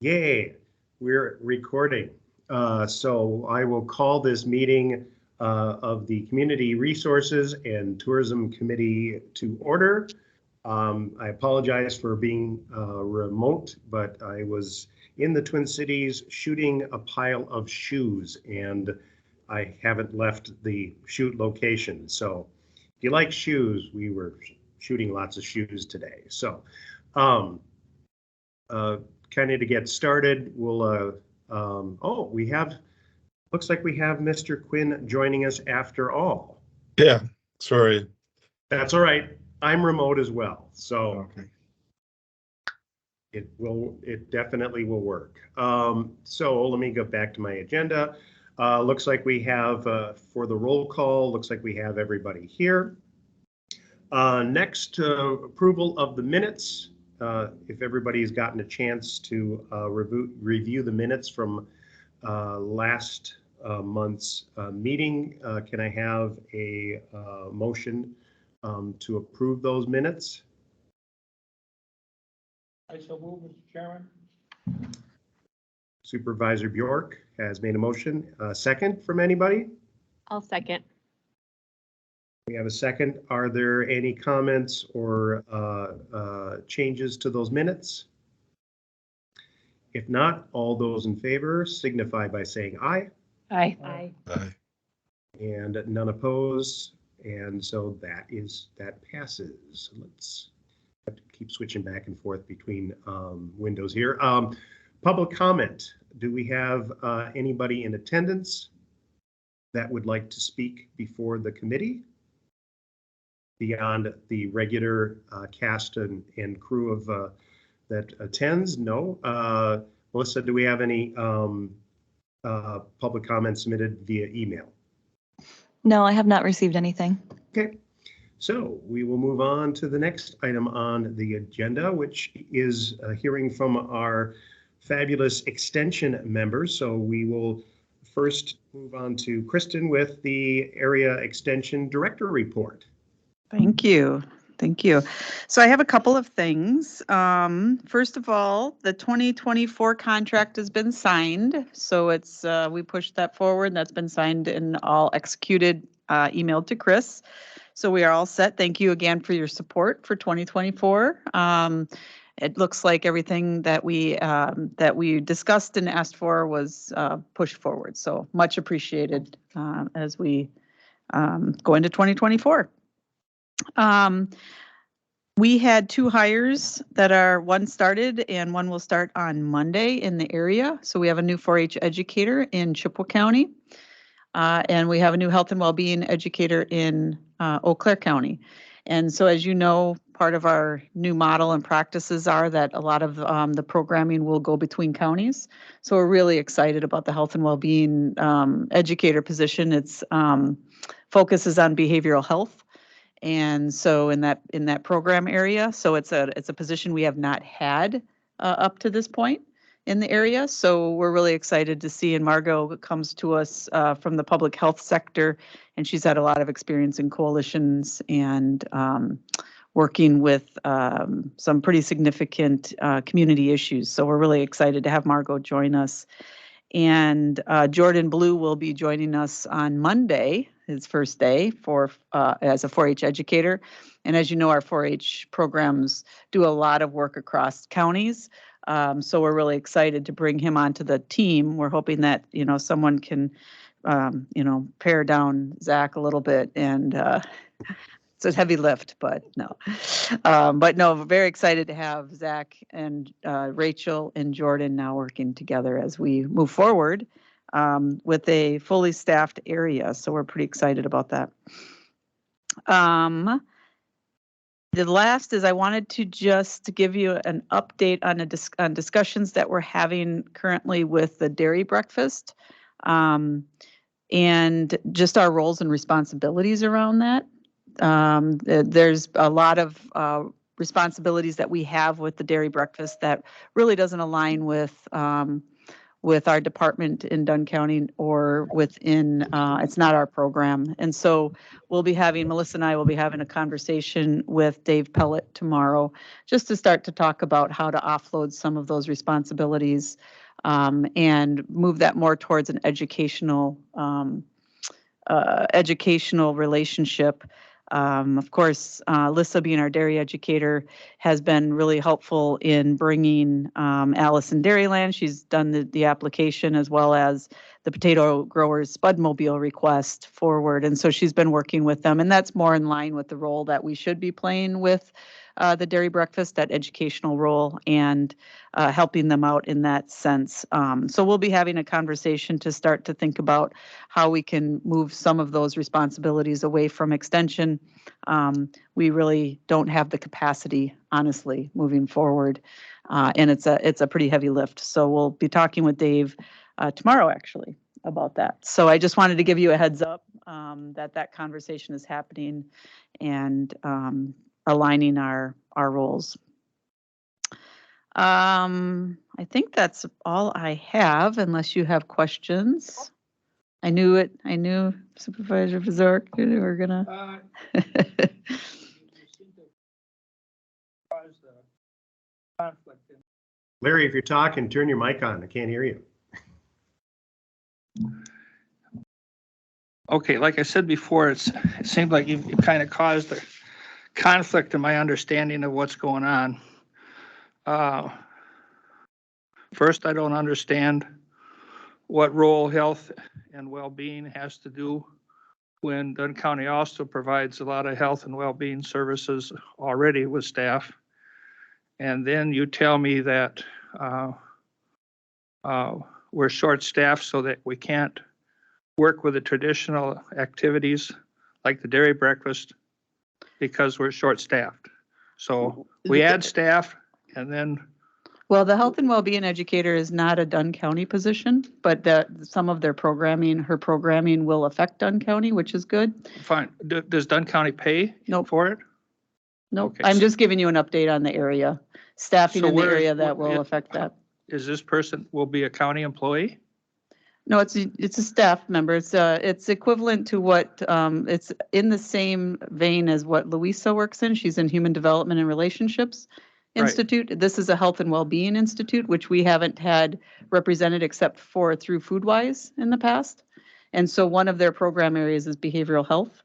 Yay, we're recording. So I will call this meeting of the Community Resources and Tourism Committee to order. I apologize for being remote, but I was in the Twin Cities shooting a pile of shoes and I haven't left the shoot location. So if you like shoes, we were shooting lots of shoes today. So kind of to get started, we'll, we have, looks like we have Mr. Quinn joining us after all. Yeah, sorry. That's all right. I'm remote as well, so Okay. it definitely will work. So let me go back to my agenda. Looks like we have, for the roll call, looks like we have everybody here. Next, approval of the minutes. If everybody's gotten a chance to review the minutes from last month's meeting, can I have a motion to approve those minutes? I so move, Mr. Chairman. Supervisor Bjork has made a motion. Second from anybody? I'll second. We have a second. Are there any comments or changes to those minutes? If not, all those in favor signify by saying aye. Aye. Aye. Aye. And none opposed. And so that passes. Let's have to keep switching back and forth between windows here. Public comment. Do we have anybody in attendance that would like to speak before the committee? Beyond the regular cast and crew of that attends? No. Melissa, do we have any public comments submitted via email? No, I have not received anything. Okay, so we will move on to the next item on the agenda, which is hearing from our fabulous extension members. So we will first move on to Kristen with the Area Extension Director report. Thank you. Thank you. So I have a couple of things. First of all, the 2024 contract has been signed. So it's we pushed that forward. That's been signed and all executed, emailed to Chris. So we are all set. Thank you again for your support for 2024. It looks like everything that we discussed and asked for was pushed forward. So much appreciated as we go into 2024. We had 2 hires that one started and one will start on Monday in the area. So we have a new 4-H educator in Chippewa County, and we have a new health and well-being educator in Eau Claire County. And so, as you know, part of our new model and practices are that a lot of the programming will go between counties. So we're really excited about the health and well-being educator position. Its focuses on behavioral health. And so in that program area, so it's a position we have not had up to this point in the area. So we're really excited to see, and Margot comes to us from the public health sector, and she's had a lot of experience in coalitions and working with some pretty significant community issues. So we're really excited to have Margot join us. And Jordan Blue will be joining us on Monday, his first day as a 4-H educator. And as you know, our 4-H programs do a lot of work across counties. So we're really excited to bring him onto the team. We're hoping that, someone can, pare down Zach a little bit, and it's a heavy lift, but no. Very excited to have Zach and Rachel and Jordan now working together as we move forward with a fully staffed area. So we're pretty excited about that. The last is I wanted to just give you an update on discussions that we're having currently with the dairy breakfast and just our roles and responsibilities around that. There's a lot of responsibilities that we have with the dairy breakfast that really doesn't align with with our department in Dunn County or within, it's not our program. And so Melissa and I will be having a conversation with Dave Pellet tomorrow, just to start to talk about how to offload some of those responsibilities and move that more towards an educational relationship. Of course, Lissa, being our dairy educator, has been really helpful in bringing Allison Dairyland. She's done the application as well as the potato growers Spudmobile request forward. And so she's been working with them, and that's more in line with the role that we should be playing with the dairy breakfast, that educational role, and helping them out in that sense. So we'll be having a conversation to start to think about how we can move some of those responsibilities away from extension. We really don't have the capacity, honestly, moving forward. And it's a pretty heavy lift. So we'll be talking with Dave tomorrow, actually, about that. So I just wanted to give you a heads up that conversation is happening and aligning our roles. I think that's all I have, unless you have questions. I knew Supervisor Bazork, you were gonna. You seem to cause the conflict. Larry, if you're talking, turn your mic on. I can't hear you. Okay, like I said before, it seemed like you kind of caused a conflict in my understanding of what's going on. First, I don't understand what role health and well-being has to do when Dunn County also provides a lot of health and well-being services already with staff. And then you tell me that we're short-staffed so that we can't work with the traditional activities like the dairy breakfast because we're short-staffed. So we add staff and then. Well, the health and well-being educator is not a Dunn County position, but some of her programming will affect Dunn County, which is good. Fine. Does Dunn County pay for it? Nope. Okay, I'm just giving you an update on the area, staffing in the area that will affect that. Is this person will be a county employee? No, it's a staff member. It's equivalent to what it's in the same vein as what Louisa works in. She's in Human Development and Relationships Institute. Right. This is a Health and Wellbeing Institute, which we haven't had represented except for through FoodWise in the past. And so one of their program areas is behavioral health.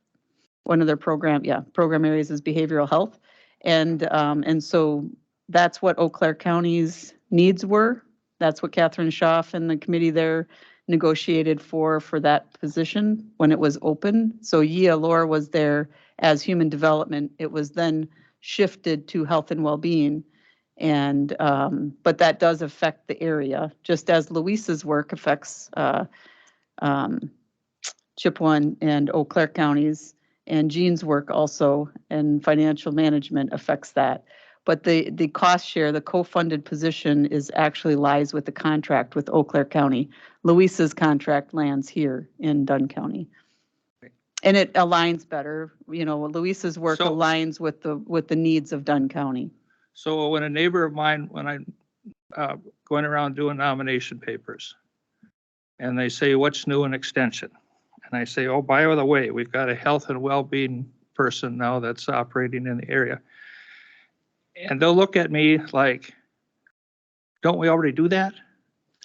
One of their program areas is behavioral health. And so that's what Eau Claire County's needs were. That's what Catherine Schaaf and the committee there negotiated for that position when it was open. So Yia Lore was there as human development. It was then shifted to health and well-being. And but that does affect the area, just as Louisa's work affects Chippewa and Eau Claire counties, and Jean's work also and financial management affects that. But the cost share, the co-funded position actually lies with the contract with Eau Claire County. Louisa's contract lands here in Dunn County. And it aligns better. You know, Louisa's work aligns with the needs of Dunn County. So when a neighbor of mine, when I'm going around doing nomination papers, and they say, what's new in extension? And I say, oh, by the way, we've got a health and well-being person now that's operating in the area. And they'll look at me like, don't we already do that?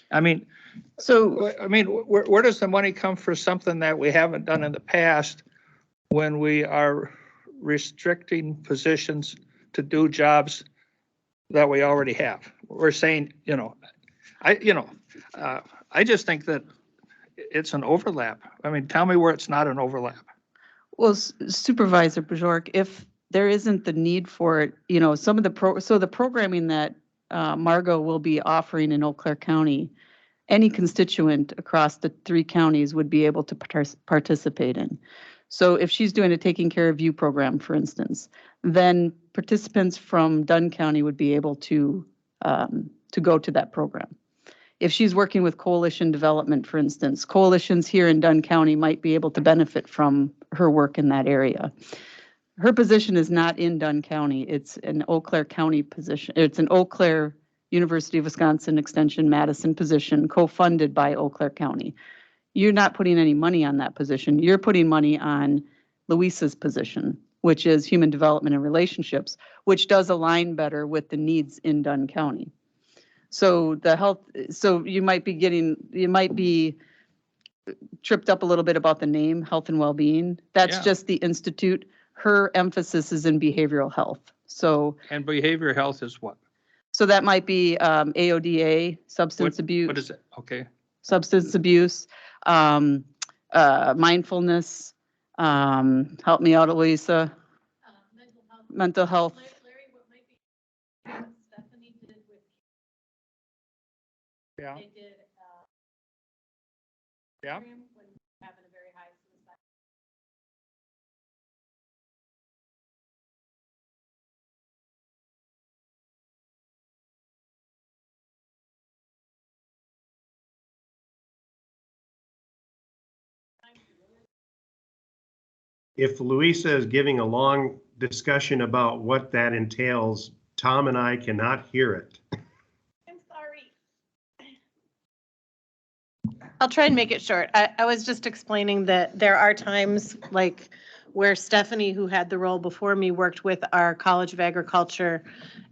I mean, where does the money come for something that we haven't done in the past when we are restricting positions to do jobs that we already have? We're saying, I just think that it's an overlap. I mean, tell me where it's not an overlap. Well, Supervisor Bajork, if there isn't the need for it, some of the programming that Margot will be offering in Eau Claire County, any constituent across the 3 counties would be able to participate in. So if she's doing a Taking Care of You program, for instance, then participants from Dunn County would be able to go to that program. If she's working with coalition development, for instance, coalitions here in Dunn County might be able to benefit from her work in that area. Her position is not in Dunn County. It's an Eau Claire County position. It's an Eau Claire University of Wisconsin Extension Madison position, co-funded by Eau Claire County. You're not putting any money on that position. You're putting money on Louisa's position, which is Human Development and Relationships, which does align better with the needs in Dunn County. So you might be tripped up a little bit about the name, Health and Wellbeing. That's Yeah. just the institute. Her emphasis is in behavioral health. So, And behavioral health is what? so that might be AODA, substance abuse. What is it? Okay. Substance abuse, mindfulness, help me out, Elisa. Mental health. Larry, what might be, what Stephanie did with, Yeah. they did, Yeah. when having a very high suicide. If Louisa is giving a long discussion about what that entails, Tom and I cannot hear it. I'm sorry. I'll try and make it short. I was just explaining that there are times like where Stephanie, who had the role before me, worked with our College of Agriculture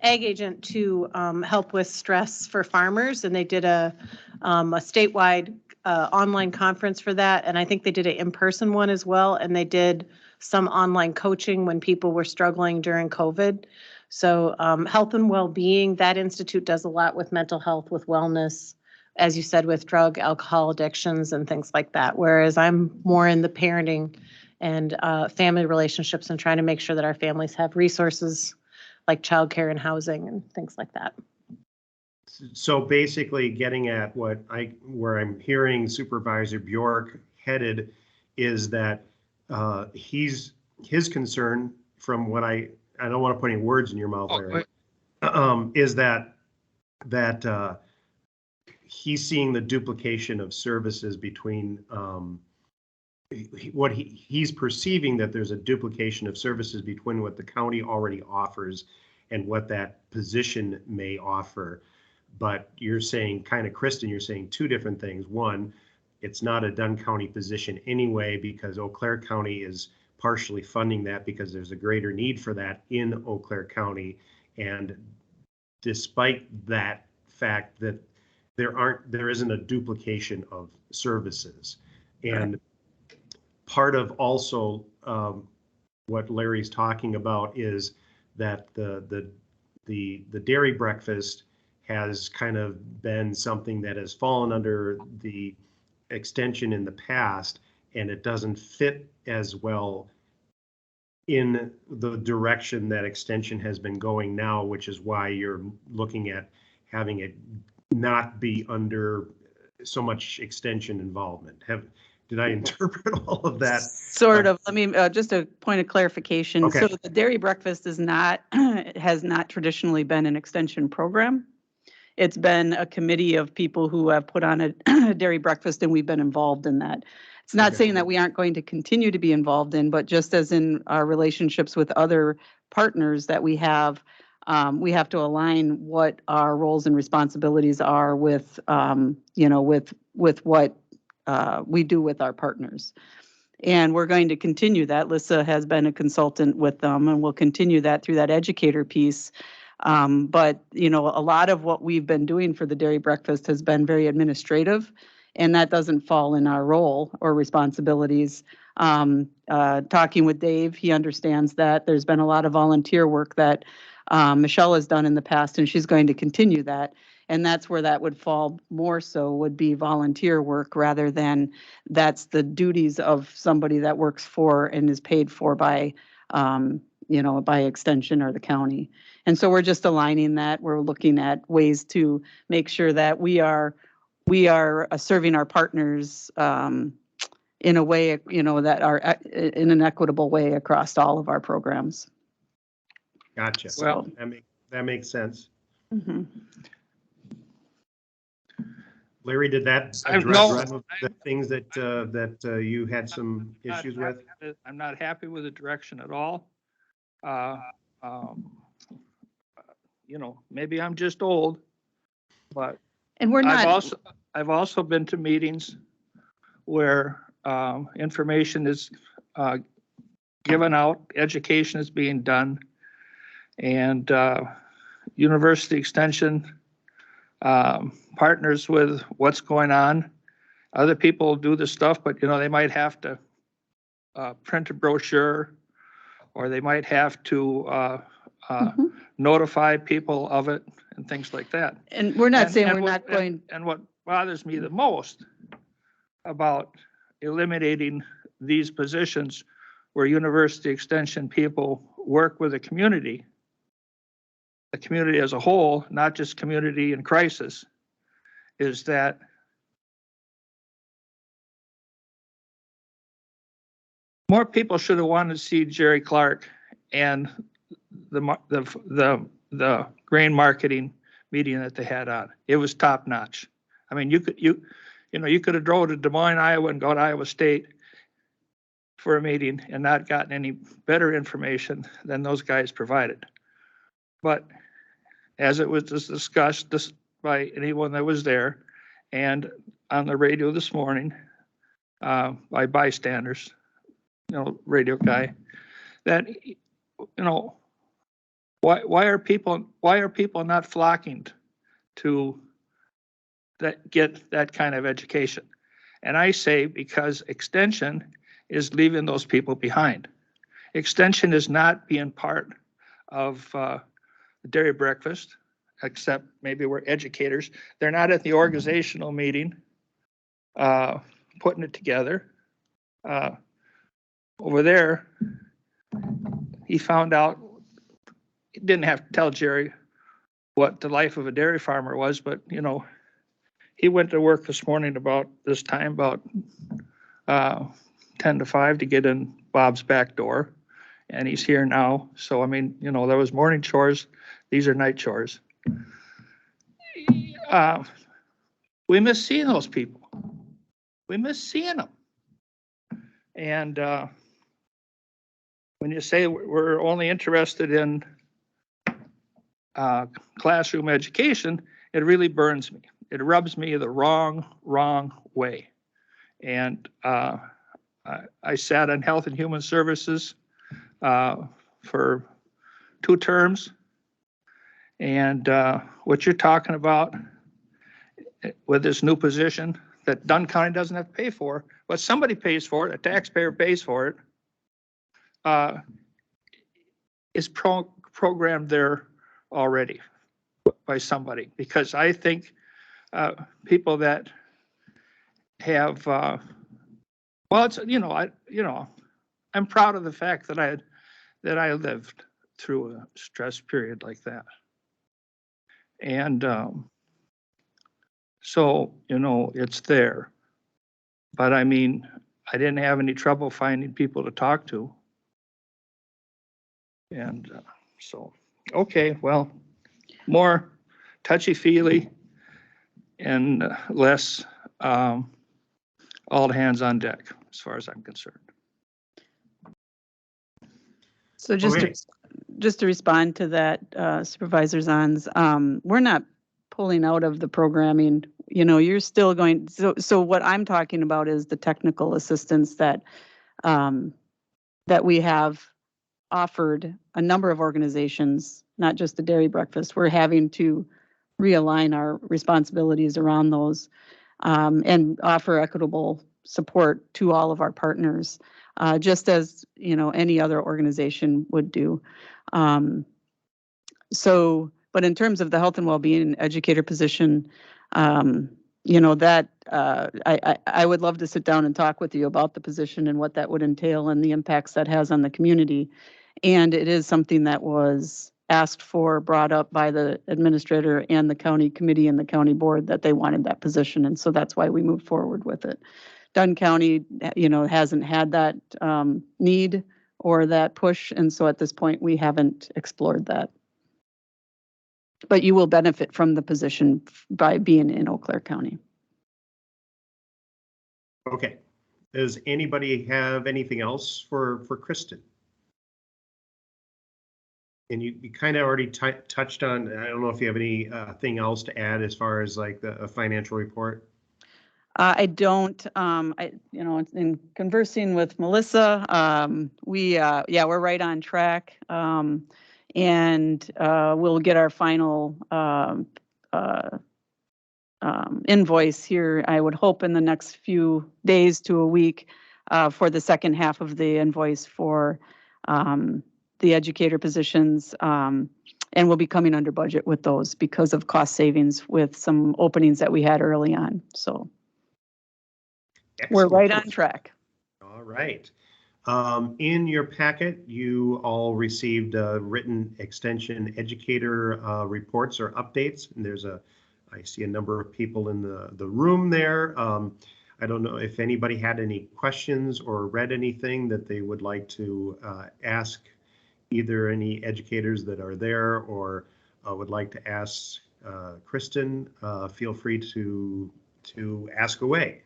ag agent to help with stress for farmers. And they did a statewide online conference for that. And I think they did an in-person one as well. And they did some online coaching when people were struggling during COVID. So health and well-being, that institute does a lot with mental health, with wellness, as you said, with drug, alcohol addictions and things like that. Whereas I'm more in the parenting and family relationships and trying to make sure that our families have resources like childcare and housing and things like that. So basically getting at where I'm hearing Supervisor Bjork headed is that his concern, from what I don't want to put any words in your mouth, Larry, is that he's seeing the duplication of services between what he's perceiving, that there's a duplication of services between what the county already offers and what that position may offer. But you're saying, kind of, Kristen, you're saying two different things. One, it's not a Dunn County position anyway, because Eau Claire County is partially funding that because there's a greater need for that in Eau Claire County. And despite that fact, that there isn't a duplication of services. And part of also what Larry's talking about is that the dairy breakfast has kind of been something that has fallen under the extension in the past, and it doesn't fit as well in the direction that extension has been going now, which is why you're looking at having it not be under so much extension involvement. Did I interpret all of that? Sort of. Let me just a point of clarification. Okay. So the dairy breakfast is not has not traditionally been an extension program. It's been a committee of people who have put on a dairy breakfast, and we've been involved in that. It's not Okay. saying that we aren't going to continue to be involved in, but just as in our relationships with other partners that we have to align what our roles and responsibilities are with, with what we do with our partners. And we're going to continue that. Lissa has been a consultant with them, and we'll continue that through that educator piece. But, a lot of what we've been doing for the dairy breakfast has been very administrative, and that doesn't fall in our role or responsibilities. Talking with Dave, he understands that there's been a lot of volunteer work that Michelle has done in the past, and she's going to continue that. And that's where that would fall more so, would be volunteer work, rather than that's the duties of somebody that works for and is paid for by, by extension or the county. And so we're just aligning that. We're looking at ways to make sure that we are serving our partners in a way, that are in an equitable way across all of our programs. Gotcha. Well, that makes sense. Mm-hmm. Larry, did that I- address no, some of the things that you had some issues with? I'm not happy with the direction at all. Maybe I'm just old, But And we're not, I've also been to meetings where information is given out, education is being done, and University Extension partners with what's going on. Other people do the stuff, but they might have to print a brochure, or they might have to Mhm. notify people of it and things like that. and we're not saying we're what- not going, And what bothers me the most about eliminating these positions where University Extension people work with the community as a whole, not just community in crisis, is that more people should have wanted to see Jerry Clark and the grain marketing meeting that they had on. It was top notch. I mean, you could have drove to Des Moines, Iowa, and gone to Iowa State for a meeting and not gotten any better information than those guys provided. But as it was discussed by anyone that was there and on the radio this morning by bystanders, radio guy, that why are people not flocking to get that kind of education? And I say because Extension is leaving those people behind. Extension is not being part of the dairy breakfast, except maybe we're educators. They're not at the organizational meeting putting it together. Over there, he found out, he didn't have to tell Jerry what the life of a dairy farmer was, but he went to work this morning about this time, about 10 to 5 to get in Bob's back door, and he's here now. So I mean, there was morning chores, these are night chores. We miss seeing those people. We miss seeing them. And when you say we're only interested in classroom education, it really burns me. It rubs me the wrong way. And I sat on Health and Human Services for 2 terms. And what you're talking about with this new position that Dunn County doesn't have to pay for, but somebody pays for it, a taxpayer pays for it, is programmed there already by somebody. Because I think people that have, well, it's, I'm proud of the fact that I lived through a stress period like that. And so, it's there. But I mean, I didn't have any trouble finding people to talk to. And so, okay, well, more touchy-feely and less all hands on deck, as far as I'm concerned. so Okay. just to respond to that, Supervisor Zons, we're not pulling out of the programming. You're still going, so what I'm talking about is the technical assistance that we have offered a number of organizations, not just the dairy breakfast. We're having to realign our responsibilities around those and offer equitable support to all of our partners, just as any other organization would do. But in terms of the health and well-being educator position, that I would love to sit down and talk with you about the position and what that would entail and the impacts that has on the community. And it is something that was asked for, brought up by the administrator and the county committee and the county board that they wanted that position. And so that's why we moved forward with it. Dunn County, hasn't had that need or that push. And so at this point, we haven't explored that. But you will benefit from the position by being in Eau Claire County. Okay. Does anybody have anything else for Kristen? And you kind of already touched on, I don't know if you have any thing else to add as far as like the financial report? I don't, in conversing with Melissa, we're right on track. And we'll get our final invoice here, I would hope in the next few days to a week, for the second half of the invoice for the educator positions. And we'll be coming under budget with those because of cost savings with some openings that we had early on. So we're right on track. All right. In your packet, you all received written extension educator reports or updates. And I see a number of people in the room there. I don't know if anybody had any questions or read anything that they would like to ask either any educators that are there or would like to ask Kristen. Feel free to ask away.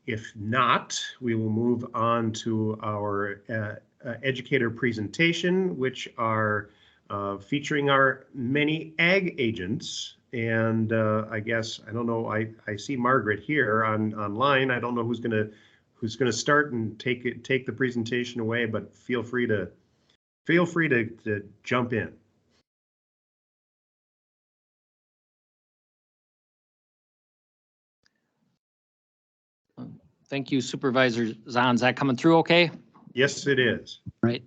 If not, we will move on to our educator presentation, which are featuring our many ag agents. And I guess, I don't know, I see Margaret here online. I don't know who's gonna start and take the presentation away, but feel free to jump in. Thank you, Supervisor Zahn. Is that coming through okay? Yes, it is. Right.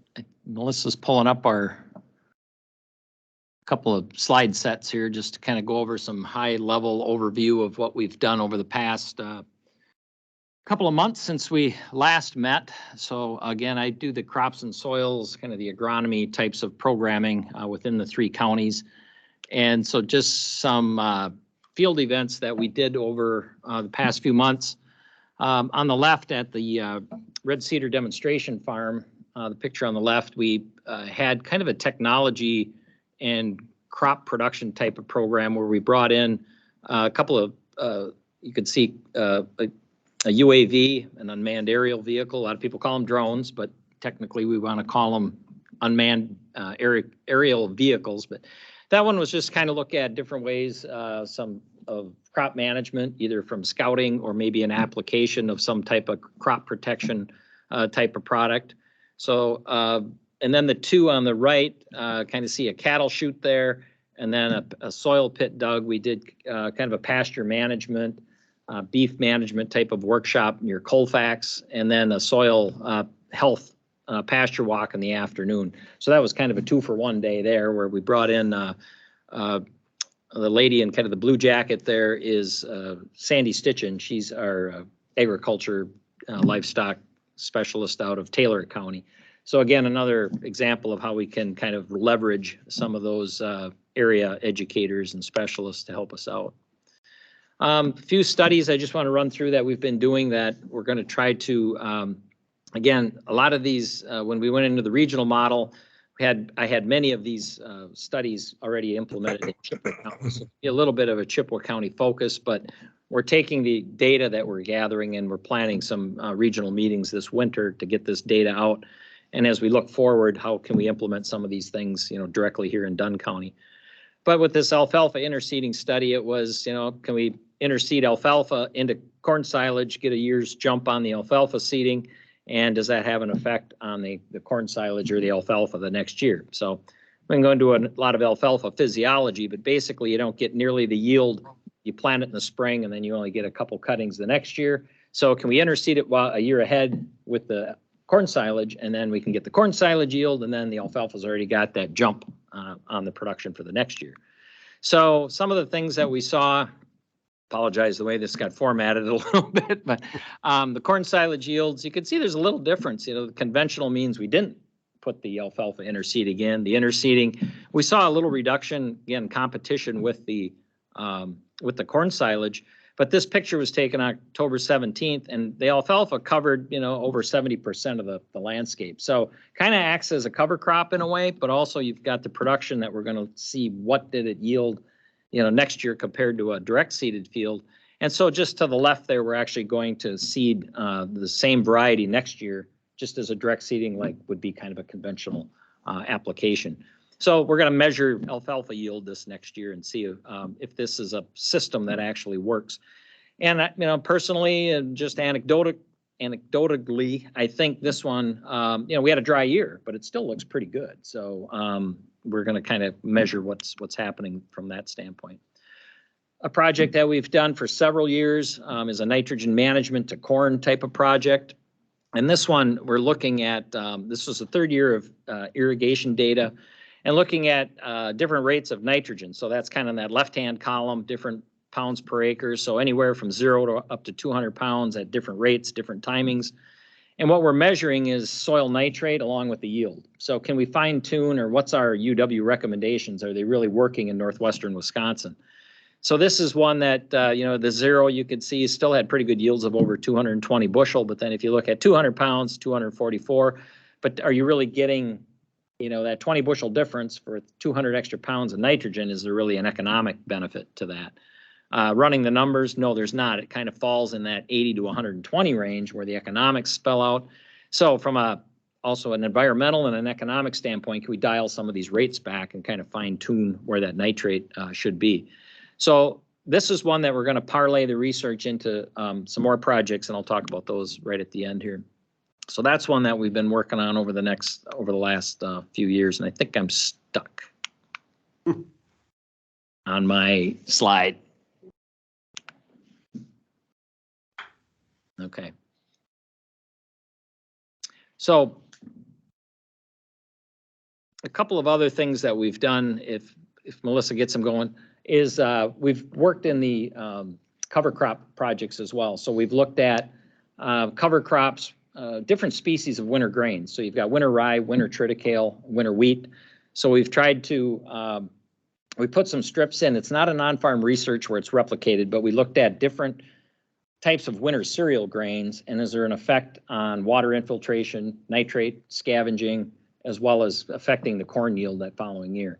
Melissa's pulling up our couple of slide sets here just to kind of go over some high level overview of what we've done over the past couple of months since we last met. So again, I do the crops and soils, kind of the agronomy types of programming within the 3 counties. And so just some field events that we did over the past few months. On the left at the Red Cedar Demonstration Farm, the picture on the left, we had kind of a technology and crop production type of program where we brought in a couple of, you could see a UAV, an unmanned aerial vehicle. A lot of people call them drones, but technically we want to call them unmanned aerial vehicles. But that one was just kind of look at different ways, some of crop management, either from scouting or maybe an application of some type of crop protection type of product. So, and then the 2 on the right, kind of see a cattle chute there, and then a soil pit dug. We did kind of a pasture management, beef management type of workshop near Colfax, and then a soil health pasture walk in the afternoon. So that was kind of a 2-for-1 day there, where we brought in the lady in kind of the blue jacket there is Sandy Stitchin. She's our agriculture livestock specialist out of Taylor County. So again, another example of how we can kind of leverage some of those area educators and specialists to help us out. A few studies I just want to run through that we've been doing that we're going to try to, again, a lot of these, when we went into the regional model, I had many of these studies already implemented in Chippewa County. So a little bit of a Chippewa County focus, but we're taking the data that we're gathering and we're planning some regional meetings this winter to get this data out. And as we look forward, how can we implement some of these things, directly here in Dunn County? But with this alfalfa interseeding study, it was, can we interseed alfalfa into corn silage, get a year's jump on the alfalfa seeding? And does that have an effect on the corn silage or the alfalfa the next year? So we can go into a lot of alfalfa physiology, but basically you don't get nearly the yield. You plant it in the spring and then you only get a couple cuttings the next year. So can we interseed it a year ahead with the corn silage, and then we can get the corn silage yield, and then the alfalfa's already got that jump on the production for the next year. So some of the things that we saw, apologize the way this got formatted a little bit, but the corn silage yields, you can see there's a little difference. The conventional means we didn't put the alfalfa interseed again. The interseeding, we saw a little reduction, again, competition with the corn silage. But this picture was taken October 17th, and the alfalfa covered, over 70% of the landscape. So kind of acts as a cover crop in a way, but also you've got the production that we're going to see what did it yield, next year compared to a direct seeded field. And so just to the left there, we're actually going to seed the same variety next year just as a direct seeding like would be kind of a conventional application. So we're going to measure alfalfa yield this next year and see if this is a system that actually works. And you know, personally, and just anecdotally, I think this one, you know, we had a dry year, but it still looks pretty good. So we're going to kind of measure what's happening from that standpoint. A project that we've done for several years is a nitrogen management to corn type of project. And this one, we're looking at, this was the third year of irrigation data and looking at different rates of nitrogen. So that's kind of that left-hand column, different pounds per acre. So anywhere from 0 to up to 200 pounds at different rates, different timings. And what we're measuring is soil nitrate along with the yield. So can we fine tune, or what's our UW recommendations? Are they really working in northwestern Wisconsin? So this is one that, you know, the 0 you could see still had pretty good yields of over 220 bushel. But then if you look at 200 pounds, 244, but are you really getting, you know, that 20 bushel difference for 200 extra pounds of nitrogen? Is there really an economic benefit to that? Running the numbers, no, there's not. It kind of falls in that 80 to 120 range where the economics spell out. So from also an environmental and an economic standpoint, can we dial some of these rates back and kind of fine tune where that nitrate should be? So this is one that we're going to parlay the research into some more projects, and I'll talk about those right at the end here. So that's one that we've been working on over the last few years, and I think I'm stuck on my slide. Okay. So a couple of other things that we've done, if Melissa gets them going, is we've worked in the cover crop projects as well. So we've looked at cover crops, different species of winter grains. So you've got winter rye, winter triticale, winter wheat. So we've tried to, we put some strips in. It's not a non-farm research where it's replicated, but we looked at different types of winter cereal grains, and is there an effect on water infiltration, nitrate, scavenging, as well as affecting the corn yield that following year.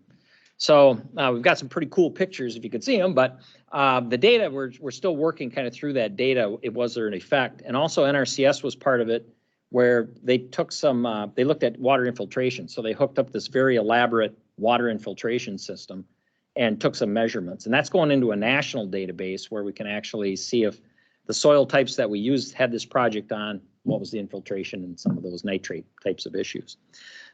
So we've got some pretty cool pictures if you could see them, but the data, we're still working kind of through that data. Was there an effect? And also NRCS was part of it, where they took some, they looked at water infiltration. So they hooked up this very elaborate water infiltration system and took some measurements. And that's going into a national database where we can actually see if the soil types that we used had this project on, what was the infiltration and some of those nitrate types of issues.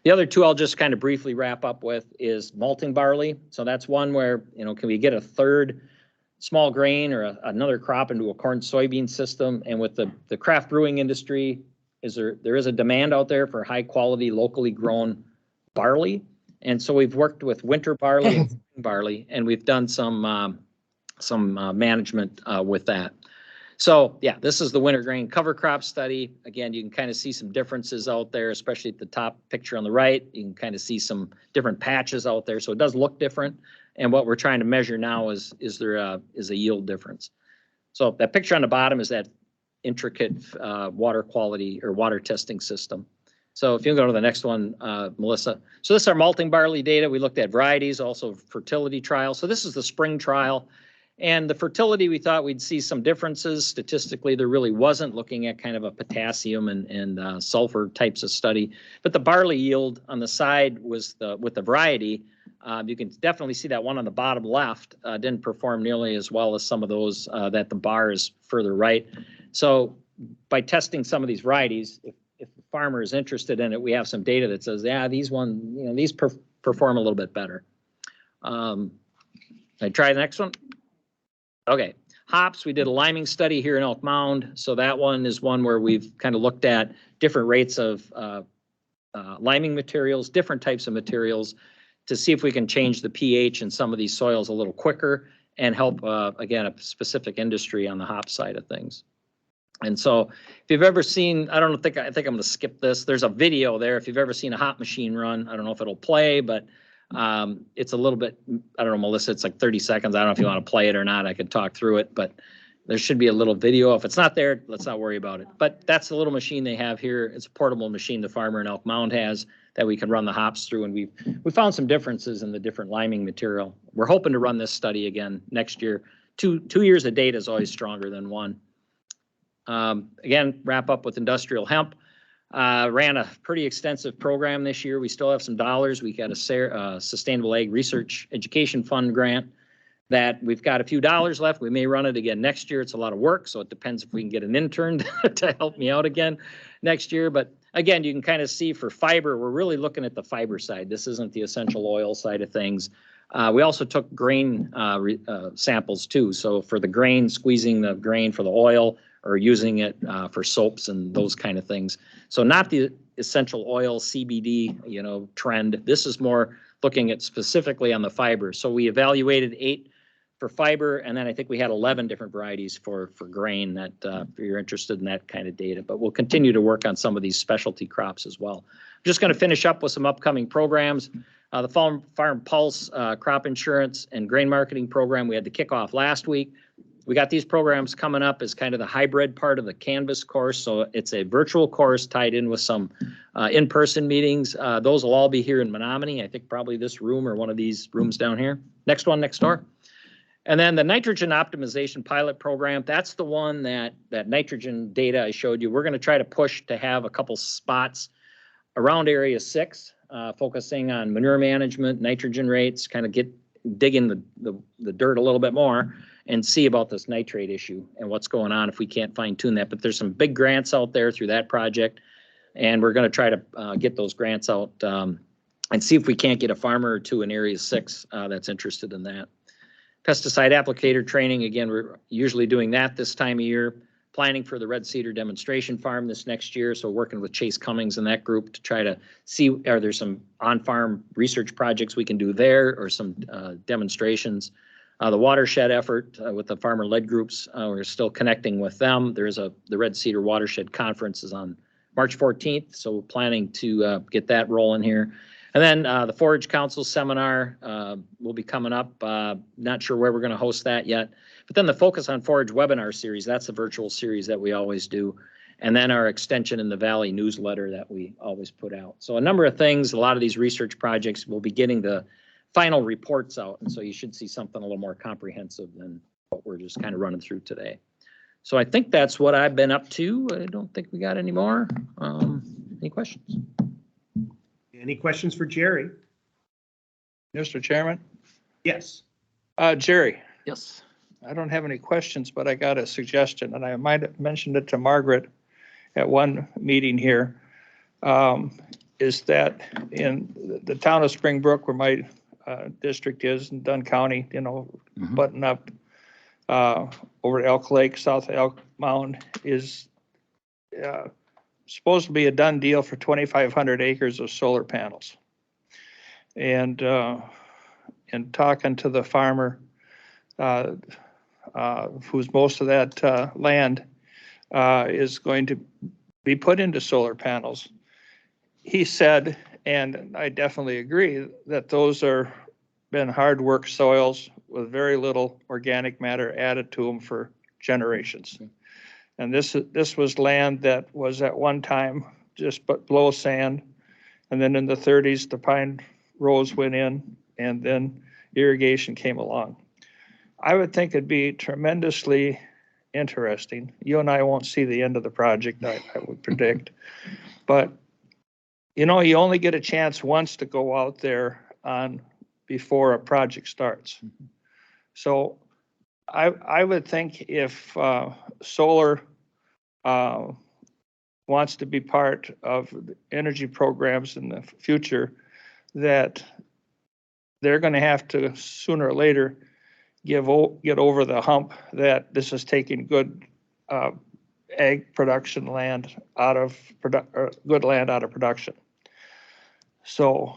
The other two I'll just kind of briefly wrap up with is malting barley. So that's one where, you know, can we get a third small grain or another crop into a corn soybean system? And with the craft brewing industry, there is a demand out there for high quality, locally grown barley. And so we've worked with winter barley and spring barley, and we've done some management with that. So yeah, this is the winter grain cover crop study. Again, you can kind of see some differences out there, especially at the top picture on the right. You can kind of see some different patches out there. So it does look different. And what we're trying to measure now is there a yield difference. So that picture on the bottom is that intricate water quality or water testing system. So if you go to the next one, Melissa. So this is our malting barley data. We looked at varieties, also fertility trials. So this is the spring trial. And the fertility, we thought we'd see some differences. Statistically, there really wasn't, looking at kind of a potassium and sulfur types of study. But the barley yield on the side was with the variety. You can definitely see that one on the bottom left didn't perform nearly as well as some of those that the bar is further right. So by testing some of these varieties, if the farmer is interested in it, we have some data that says, yeah, these perform a little bit better. I try the next one. Okay, hops, we did a liming study here in Elk Mound. So that one is one where we've kind of looked at different rates of liming materials, different types of materials, to see if we can change the pH in some of these soils a little quicker and help, again, a specific industry on the hop side of things. And so if you've ever seen, I think I'm going to skip this. There's a video there. If you've ever seen a hop machine run, I don't know if it'll play, but it's a little bit, I don't know, Melissa, it's like 30 seconds. I don't know if you want to play it or not. I could talk through it, but there should be a little video. If it's not there, let's not worry about it. But that's the little machine they have here. It's a portable machine the farmer in Elk Mound has that we can run the hops through. And we found some differences in the different liming material. We're hoping to run this study again next year. 2 years of data is always stronger than one. Again, wrap up with industrial hemp. Ran a pretty extensive program this year. We still have some dollars. We got a Sustainable Ag Research Education Fund grant that we've got a few dollars left. We may run it again next year. It's a lot of work, so it depends if we can get an intern to help me out again next year. But again, you can kind of see for fiber, we're really looking at the fiber side. This isn't the essential oil side of things. We also took grain samples too. So for the grain, squeezing the grain for the oil, or using it for soaps and those kind of things. So not the essential oil CBD, trend. This is more looking at specifically on the fiber. So we evaluated 8 for fiber, and then I think we had 11 different varieties for grain that if you're interested in that kind of data. But we'll continue to work on some of these specialty crops as well. I'm just going to finish up with some upcoming programs. The Farm Pulse crop insurance and grain marketing program, we had the kickoff last week. We got these programs coming up as kind of the hybrid part of the Canvas course. So it's a virtual course tied in with some in-person meetings. Those will all be here in Menominee. I think probably this room or one of these rooms down here. Next one next door. And then the nitrogen optimization pilot program, that's the one that nitrogen data I showed you. We're going to try to push to have a couple spots around Area 6, focusing on manure management, nitrogen rates, kind of dig in the dirt a little bit more and see about this nitrate issue and what's going on if we can't fine tune that. But there's some big grants out there through that project, and we're going to try to get those grants out and see if we can't get a farmer or two in Area 6 that's interested in that. Pesticide applicator training, again, we're usually doing that this time of year. Planning for the Red Cedar demonstration farm this next year. So working with Chase Cummings and that group to try to see, are there some on-farm research projects we can do there or some demonstrations. The watershed effort with the farmer-led groups, we're still connecting with them. There's the Red Cedar Watershed Conference is on March 14th. So we're planning to get that rolling here. And then the Forage Council seminar will be coming up. Not sure where we're going to host that yet. But then the Focus on Forage webinar series, that's a virtual series that we always do. And then our Extension in the Valley newsletter that we always put out. So a number of things, a lot of these research projects will be getting the final reports out. And so you should see something a little more comprehensive than what we're just kind of running through today. So I think that's what I've been up to. I don't think we got any more. Any questions? Any questions for Jerry? Mr. Chairman? Yes. Jerry, Yes. I don't have any questions, but I got a suggestion, and I might have mentioned it to Margaret at one meeting here. Is that in the town of Springbrook, where my district is in Dunn County, button up over to Elk Lake, south of Elk Mound, is supposed to be a done deal for 2,500 acres of solar panels. And in talking to the farmer, who's most of that land is going to be put into solar panels. He said, and I definitely agree, that those are been hard work soils with very little organic matter added to them for generations. And this was land that was at one time just but low sand. And then in the 30s, the pine rows went in, and then irrigation came along. I would think it'd be tremendously interesting. You and I won't see the end of the project, I would predict. But, you only get a chance once to go out there before a project starts. So I would think if solar wants to be part of the energy programs in the future, that they're going to have to sooner or later get over the hump that this is taking good ag production land out of good land out of production. So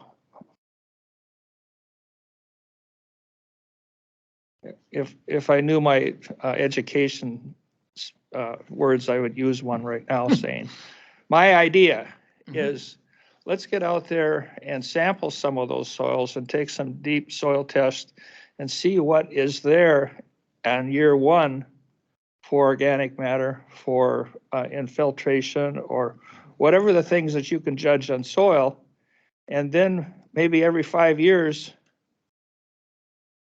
if I knew my education words, I would use one right now saying, my idea is let's get out there and sample some of those soils and take some deep soil tests and see what is there on year one for organic matter, for infiltration, or whatever the things that you can judge on soil. And then maybe every 5 years,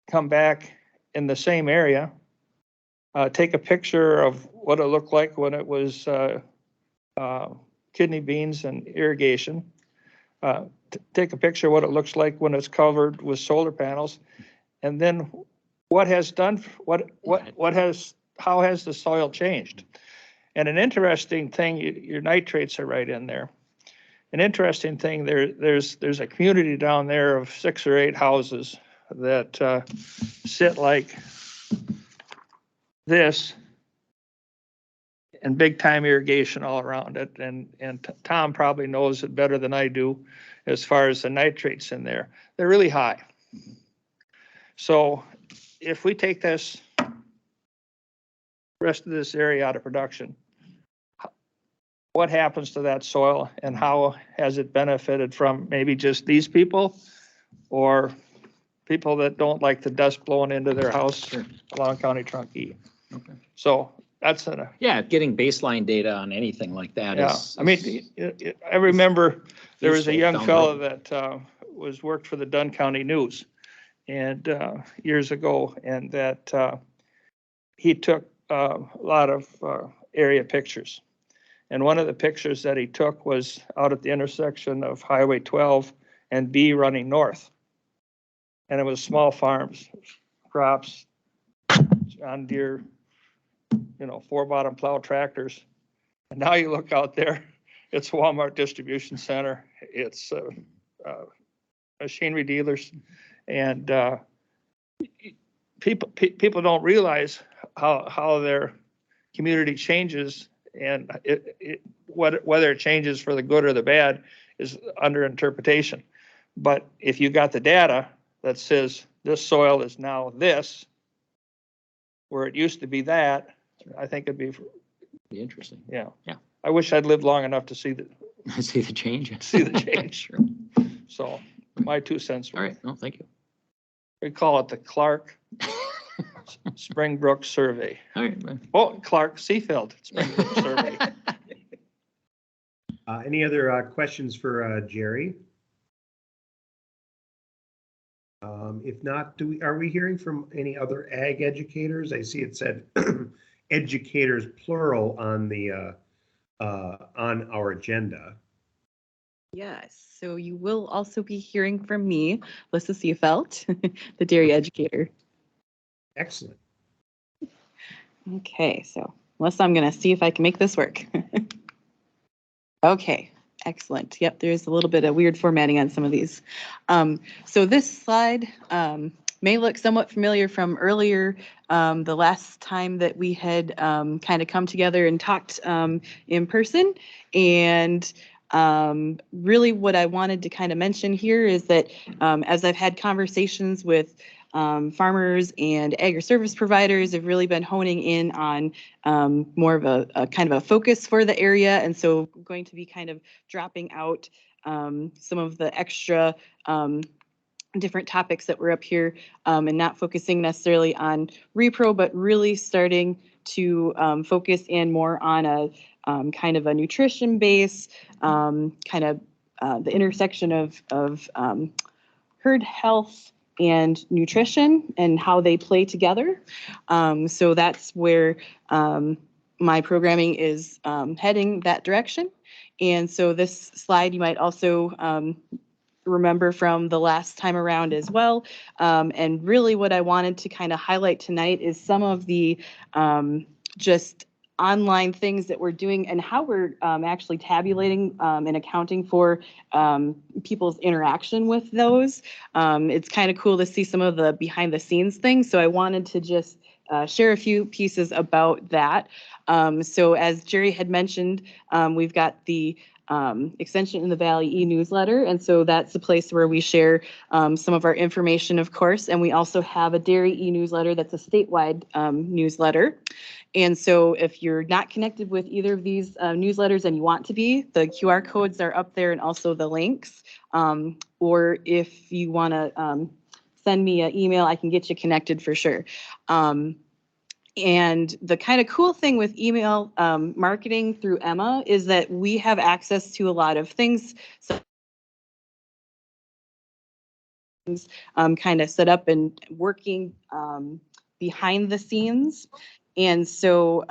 come back in the same area, take a picture of what it looked like when it was kidney beans and irrigation. Take a picture of what it looks like when it's covered with solar panels. And then how has the soil changed? And an interesting thing, your nitrates are right in there. An interesting thing, there's a community down there of 6 or 8 houses that sit like this and big time irrigation all around it. And Tom probably knows it better than I do as far as the nitrates in there. They're really high. So if we take this rest of this area out of production, what happens to that soil and how has it benefited from maybe just these people or people that don't like the dust blowing into their house along County Trunk E? Okay. So that's Yeah, getting baseline data on anything like that yeah. is. I mean, I remember there was a useful young down the fellow road. that worked for the Dunn County News and years ago, and that he took a lot of area pictures. And one of the pictures that he took was out at the intersection of Highway 12 and B running north. And it was small farms, crops, John Deere, 4-bottom plow tractors. And now you look out there, it's Walmart distribution center, it's machinery dealers, and people don't realize how their community changes, and whether it changes for the good or the bad is under interpretation. But if you got the data that says this soil is now this, where it used to be that, I think it'd be interesting. yeah. Yeah. I wish I'd lived long enough to see the See the change. change. Sure. So my 2 cents. All right. No, thank you. We call it the Clark Springbrook Survey. All right. Well. Oh, Clark Seafield Springbrook Survey. Any other questions for Jerry? If not, are we hearing from any other ag educators? I see it said educators plural on the on our agenda. Yes, so you will also be hearing from me, Lissa Seafelt, the dairy educator. Excellent. Okay, so Melissa, I'm gonna see if I can make this work. Okay, excellent. Yep, there's a little bit of weird formatting on some of these. So this slide may look somewhat familiar from earlier, the last time that we had kind of come together and talked in person. And really what I wanted to kind of mention here is that as I've had conversations with farmers and agri-service providers, have really been honing in on more of a kind of a focus for the area. And so going to be kind of dropping out some of the extra different topics that were up here and not focusing necessarily on repro, but really starting to focus in more on a kind of a nutrition base, kind of the intersection of herd health and nutrition and how they play together. So that's where my programming is heading that direction. And so this slide you might also remember from the last time around as well. And really what I wanted to kind of highlight tonight is some of the just online things that we're doing and how we're actually tabulating and accounting for people's interaction with those. It's kind of cool to see some of the behind the scenes things. So I wanted to just share a few pieces about that. So as Jerry had mentioned, we've got the Extension in the Valley e-newsletter. And so that's the place where we share some of our information, of course. And we also have a dairy e-newsletter that's a statewide newsletter. And so if you're not connected with either of these newsletters and you want to be, the QR codes are up there and also the links. Or if you want to send me an email, I can get you connected for sure. And the kind of cool thing with email marketing through Emma is that we have access to a lot of things. So kind of set up and working behind the scenes. And so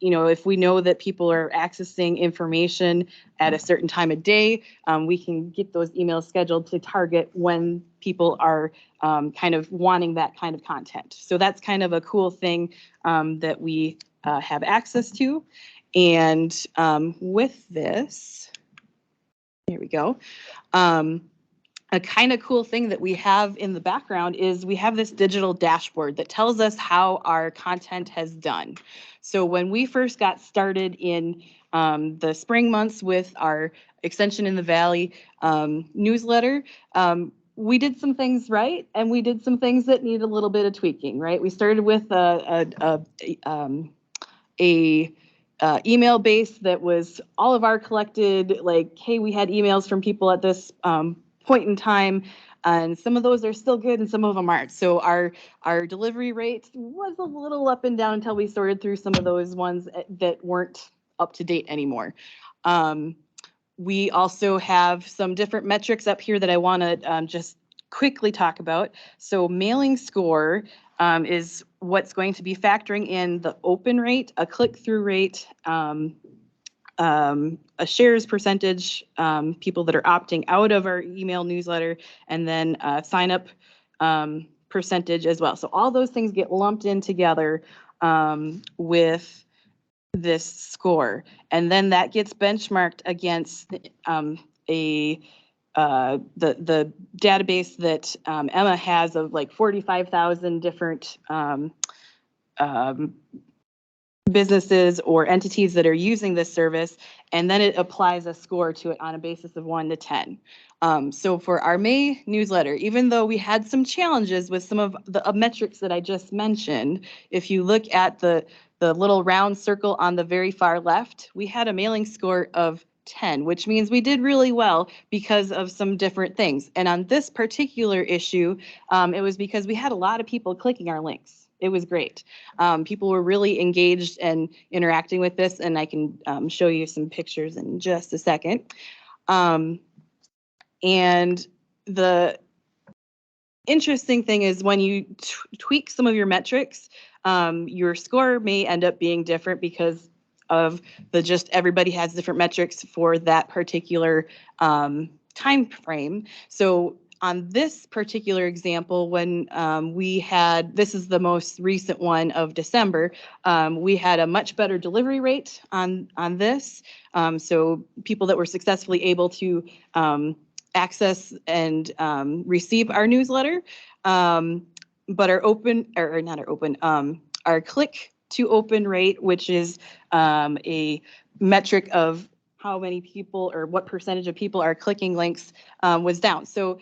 if we know that people are accessing information at a certain time of day, we can get those emails scheduled to target when people are kind of wanting that kind of content. So that's kind of a cool thing that we have access to. And with this, here we go. A kind of cool thing that we have in the background is we have this digital dashboard that tells us how our content has done. So when we first got started in the spring months with our Extension in the Valley newsletter, we did some things right, and we did some things that needed a little bit of tweaking, right? We started with a email base that was all of our collected, like, hey, we had emails from people at this point in time, and some of those are still good and some of them aren't. So our delivery rate was a little up and down until we sorted through some of those ones that weren't up to date anymore. We also have some different metrics up here that I want to just quickly talk about. So mailing score is what's going to be factoring in the open rate, a click-through rate, a shares percentage, people that are opting out of our email newsletter, and then sign up percentage as well. So all those things get lumped in together with this score, and then that gets benchmarked against the database that Emma has of like 45,000 different businesses or entities that are using this service, and then it applies a score to it on a basis of 1 to 10. So for our May newsletter, even though we had some challenges with some of the metrics that I just mentioned, if you look at the little round circle on the very far left, we had a mailing score of 10, which means we did really well because of some different things. And on this particular issue, it was because we had a lot of people clicking our links. It was great. People were really engaged and interacting with this, and I can show you some pictures in just a second. And the interesting thing is when you tweak some of your metrics, your score may end up being different because of just everybody has different metrics for that particular time frame. So on this particular example, when this is the most recent one of December, we had a much better delivery rate on this. So people that were successfully able to access and receive our newsletter, but our click to open rate, which is a metric of how many people or what percentage of people are clicking links, was down. So,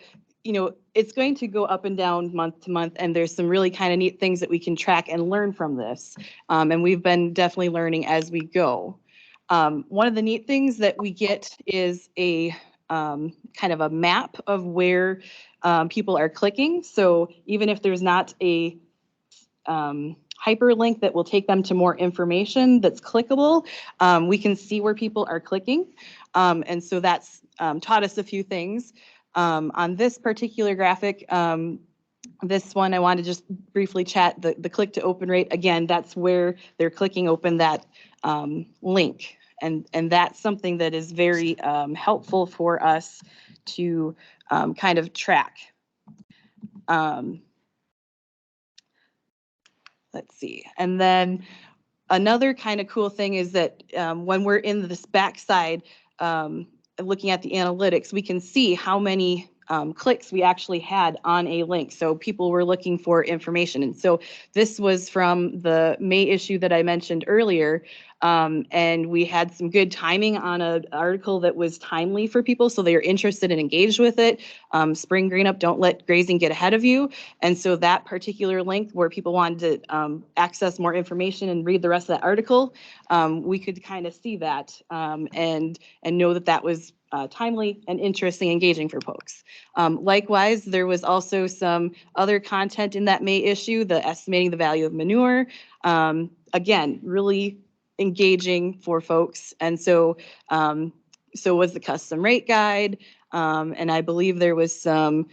it's going to go up and down month to month, and there's some really kind of neat things that we can track and learn from this. And we've been definitely learning as we go. One of the neat things that we get is a kind of a map of where people are clicking. So even if there's not a hyperlink that will take them to more information that's clickable, we can see where people are clicking. And so that's taught us a few things. On this particular graphic, this one I want to just briefly chat the click to open rate. Again, that's where they're clicking open that link. And that's something that is very helpful for us to kind of track. Let's see. And then another kind of cool thing is that when we're in this backside, looking at the analytics, we can see how many clicks we actually had on a link. So people were looking for information. And so this was from the May issue that I mentioned earlier. And we had some good timing on an article that was timely for people, so they are interested and engaged with it. Spring green up, don't let grazing get ahead of you. And so that particular link where people wanted to access more information and read the rest of that article, we could kind of see that and know that that was timely and interesting, engaging for folks. Likewise, there was also some other content in that May issue, the estimating the value of manure. Again, really engaging for folks. And so so was the custom rate guide. And I believe there was some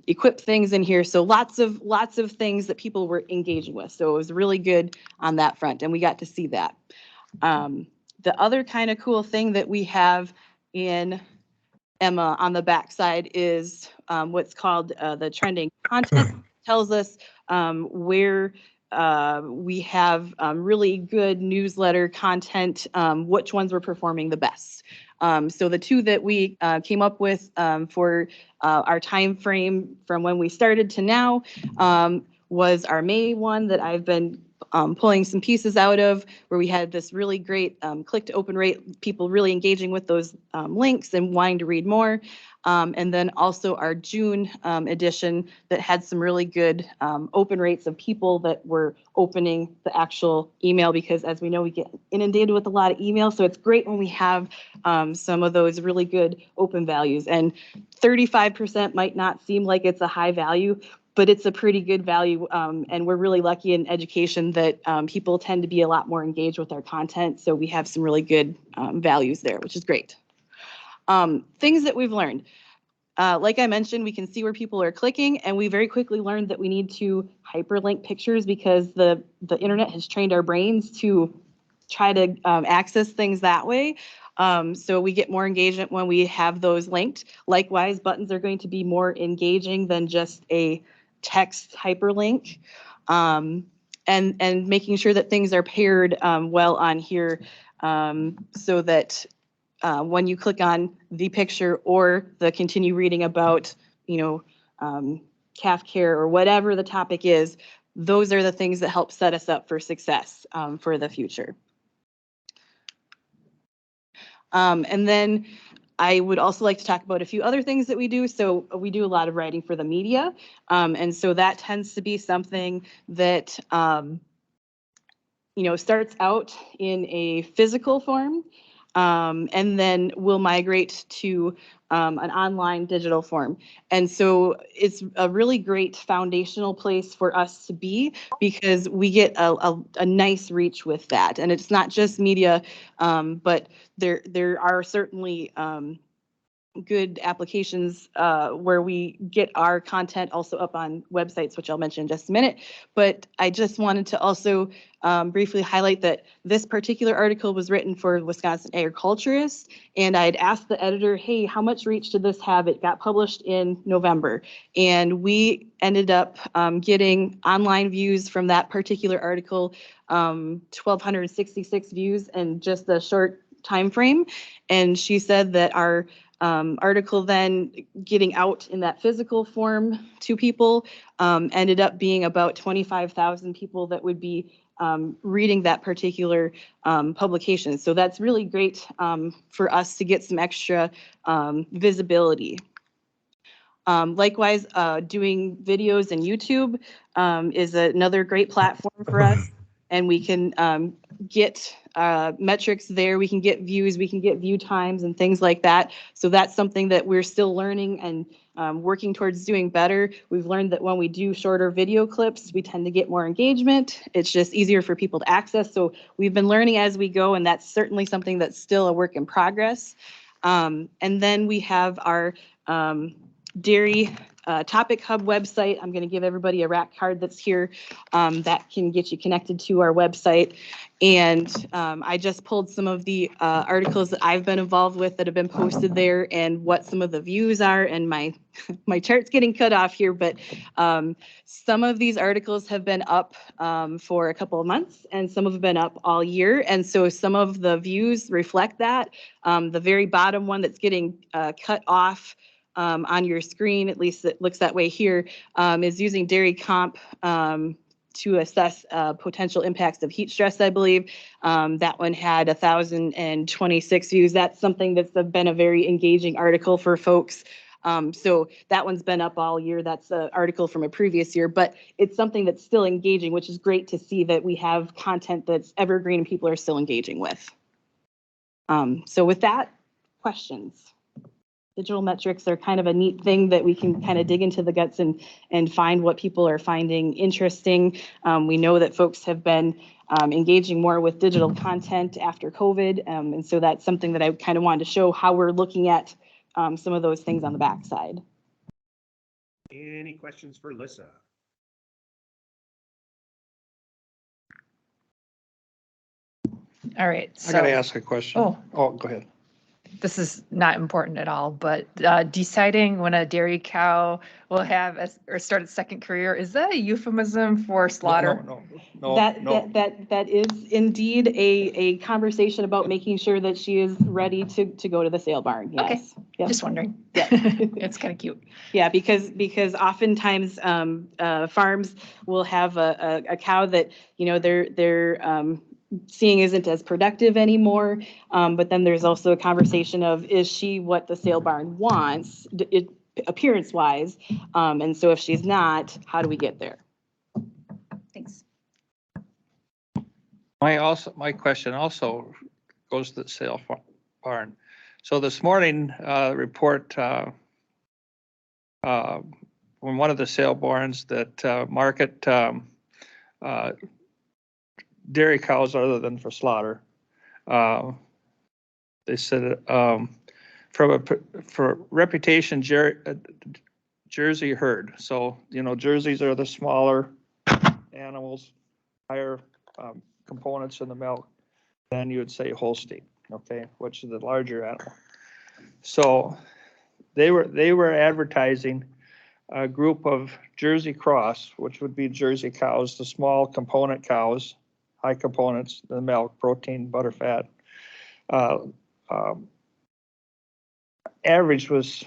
equip things in here. So lots of things that people were engaging with. So it was really good on that front, and we got to see that. The other kind of cool thing that we have in Emma on the backside is what's called the trending content. Tells us where we have really good newsletter content, which ones were performing the best. So the two that we came up with for our time frame from when we started to now was our May one that I've been pulling some pieces out of, where we had this really great click to open rate, people really engaging with those links and wanting to read more. And then also our June edition that had some really good open rates of people that were opening the actual email, because as we know, we get inundated with a lot of email. So it's great when we have some of those really good open values. And 35% might not seem like it's a high value, but it's a pretty good value. And we're really lucky in education that people tend to be a lot more engaged with our content. So we have some really good values there, which is great. Things that we've learned. Like I mentioned, we can see where people are clicking, and we very quickly learned that we need to hyperlink pictures because the internet has trained our brains to try to access things that way. So we get more engagement when we have those linked. Likewise, buttons are going to be more engaging than just a text hyperlink. And making sure that things are paired well on here so that when you click on the picture or the continue reading about, calf care or whatever the topic is, those are the things that help set us up for success for the future. And then I would also like to talk about a few other things that we do. So we do a lot of writing for the media. And so that tends to be something that, starts out in a physical form. And then we'll migrate to an online digital form. And so it's a really great foundational place for us to be, because we get a nice reach with that. And it's not just media, but there are certainly good applications where we get our content also up on websites, which I'll mention in just a minute. But I just wanted to also briefly highlight that this particular article was written for Wisconsin Agriculturist, and I'd asked the editor, hey, how much reach did this have? It got published in November, and we ended up getting online views from that particular article, 1,266 views in just a short time frame. And she said that our article then getting out in that physical form to people ended up being about 25,000 people that would be reading that particular publication. So that's really great for us to get some extra visibility. Likewise, doing videos in YouTube is another great platform for us, and we can get metrics there. We can get views, we can get view times and things like that. So that's something that we're still learning and working towards doing better. We've learned that when we do shorter video clips, we tend to get more engagement. It's just easier for people to access. So we've been learning as we go, and that's certainly something that's still a work in progress. And then we have our Dairy Topic Hub website. I'm going to give everybody a rack card that's here that can get you connected to our website. And I just pulled some of the articles that I've been involved with that have been posted there and what some of the views are. And my chart's getting cut off here, but some of these articles have been up for a couple of months, and some have been up all year. And so some of the views reflect that. The very bottom one that's getting cut off on your screen, at least it looks that way here, is using Dairy Comp to assess potential impacts of heat stress, I believe. That one had 1,026 views. That's something that's been a very engaging article for folks. So that one's been up all year. That's an article from a previous year, but it's something that's still engaging, which is great to see that we have content that's evergreen and people are still engaging with. So with that, questions? Digital metrics are kind of a neat thing that we can kind of dig into the guts and find what people are finding interesting. We know that folks have been engaging more with digital content after COVID. And so that's something that I kind of wanted to show how we're looking at some of those things on the backside. Any questions for Lissa? All right, I gotta so ask a question. Oh. Oh, go ahead. this is not important at all, but deciding when a dairy cow will have or start its second career, is that a euphemism for slaughter? No, That is indeed a conversation about making sure that she is ready to go to the sale barn, Okay. yes. Yep. Just wondering. Yeah. It's kind of cute. Yeah, because oftentimes farms will have a cow that, you know, they're seeing isn't as productive anymore. But then there's also a conversation of, is she what the sale barn wants, appearance wise? And so if she's not, how do we get there? Thanks. My question also goes to the sale barn. So this morning, report from one of the sale barns that market dairy cows other than for slaughter. They said for reputation, Jersey herd. So, you know, Jerseys are the smaller animals, higher components in the milk. Then you would say Holstein, okay, which is the larger animal. So they were advertising a group of Jersey cross, which would be Jersey cows, the small component cows, high components, the milk, protein, butter, fat. Average was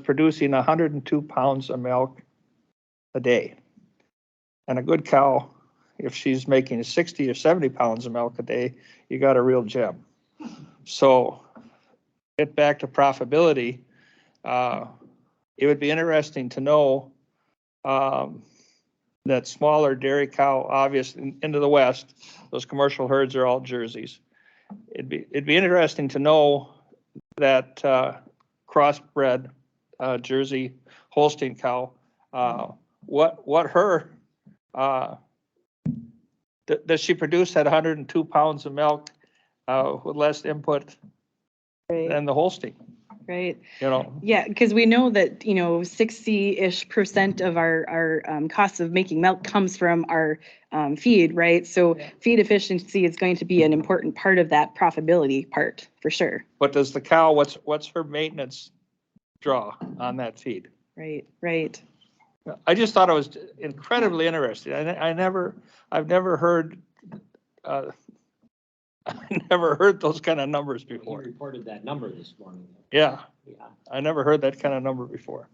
producing 102 pounds of milk a day. And a good cow, if she's making 60 or 70 pounds of milk a day, you got a real gem. So get back to profitability. It would be interesting to know that smaller dairy cow, obviously into the West, those commercial herds are all Jerseys. It'd be interesting to know that crossbred Jersey Holstein cow, what her does she produce at 102 pounds of milk with less input than the Holstein? Right. You know. Yeah, because we know that, you know, 60-ish% of our costs of making milk comes from our feed, right? So feed efficiency is going to be an important part of that profitability part, for sure. But does the cow, what's her maintenance draw on that feed? Right, right. I just thought it was incredibly interesting. I've never heard I never heard those kind of numbers You before. reported that number this morning. Yeah, Yeah. I never heard that kind of number before.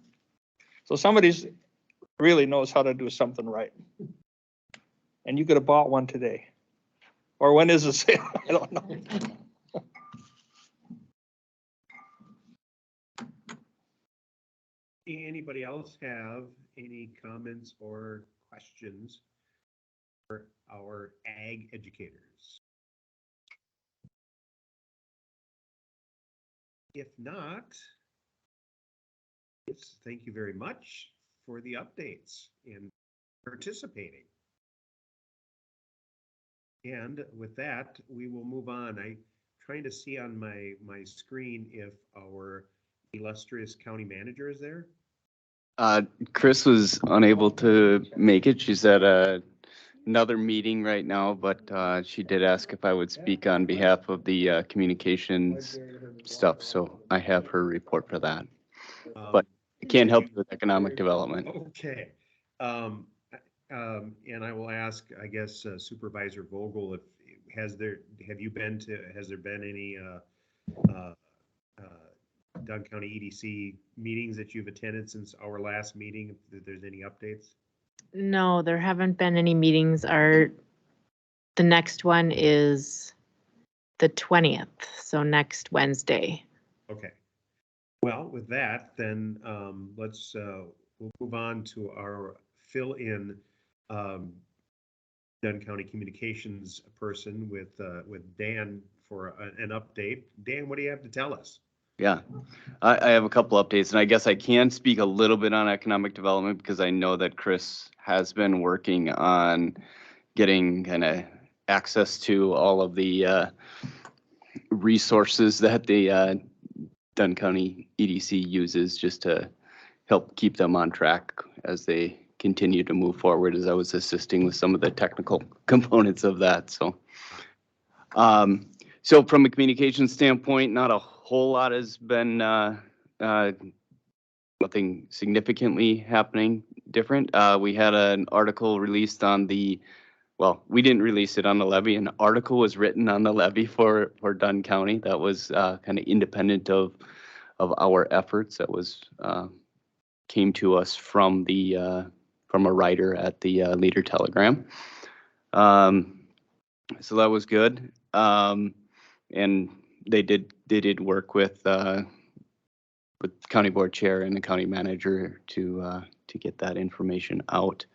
So somebody's really knows how to do something right. And you could have bought one today. Or when is the sale? I don't know. Anybody else have any comments or questions for our ag educators? If not, yes, thank you very much for the updates and participating. And with that, we will move on. I'm trying to see on my screen if our illustrious county manager is there. Chris was unable to make it. She's at another meeting right now, but she did ask if I would speak on behalf of the communications stuff. So I have her report for that. But I can't help you with economic development. Okay. And I will ask, I guess, Supervisor Vogel, has there been any Dunn County EDC meetings that you've attended since our last meeting, if there's any updates? No, there haven't been any meetings. The next one is the 20th, so next Wednesday. Okay. Well, with that, then we'll move on to our fill-in Dunn County communications person with Dan for an update. Dan, what do you have to tell us? Yeah, I have a couple updates, and I guess I can speak a little bit on economic development because I know that Chris has been working on getting kind of access to all of the resources that the Dunn County EDC uses just to help keep them on track as they continue to move forward, as I was assisting with some of the technical components of that. So, so from a communication standpoint, not a whole lot has been, nothing significantly happening different. We had an article released on the, well, we didn't release it on the levy. An article was written on the levy for Dunn County that was kind of independent of our efforts. That was came to us from the from a writer at the Leader Telegram. So that was good. And they did work with county board chair and the county manager to get that information out.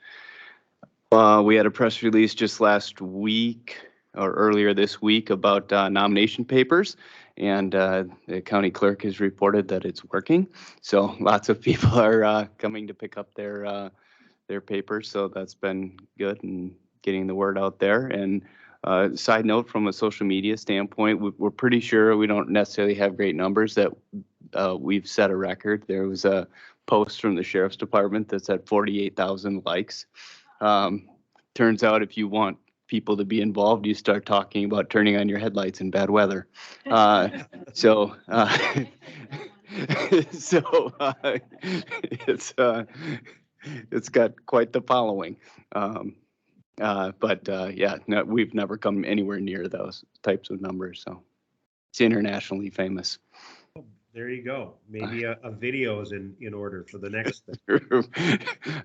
We had a press release just last week or earlier this week about nomination papers, and the county clerk has reported that it's working. So lots of people are coming to pick up their papers. So that's been good and getting the word out there. And side note, from a social media standpoint, we're pretty sure, we don't necessarily have great numbers, that we've set a record. There was a post from the sheriff's department that's at 48,000 likes. Turns out if you want people to be involved, you start talking about turning on your headlights in bad weather. So it's got quite the following. But yeah, no, we've never come anywhere near those types of numbers. So it's internationally famous. There you go. Maybe a video is in order for the next thing.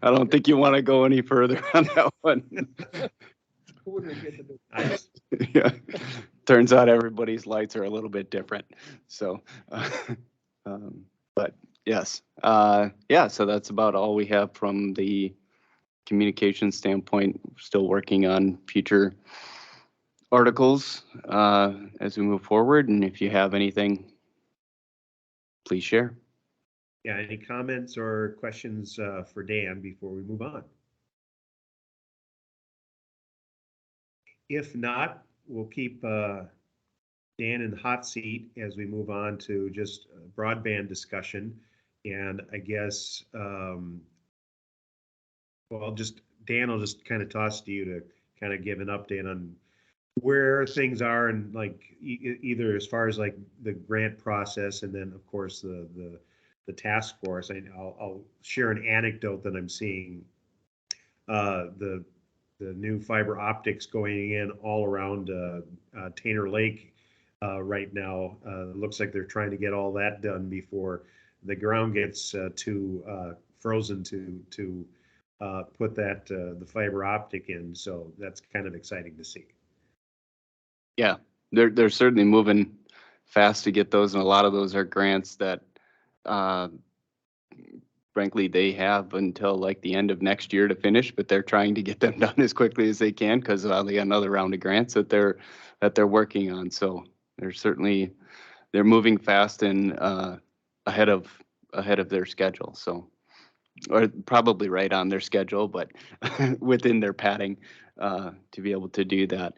I don't think you want to go any further on that one. Yeah. Turns out everybody's lights are a little bit different. So, but yes, yeah, so that's about all we have from the communication standpoint. Still working on future articles as we move forward. And if you have anything, please share. Yeah, any comments or questions for Dan before we move on? If not, we'll keep Dan in the hot seat as we move on to just broadband discussion. And I guess, well, Dan will just kind of toss to you to kind of give an update on where things are, and like either as far as like the grant process, and then of course the task force. I'll share an anecdote that I'm seeing. The new fiber optics going in all around Tainter Lake right now. Looks like they're trying to get all that done before the ground gets too frozen to put that the fiber optic in. So that's kind of exciting to see. Yeah, they're certainly moving fast to get those, and a lot of those are grants that frankly they have until like the end of next year to finish, but they're trying to get them done as quickly as they can because they got another round of grants that they're working on. So they're moving fast and ahead of their schedule. So, or probably right on their schedule, but within their padding to be able to do that.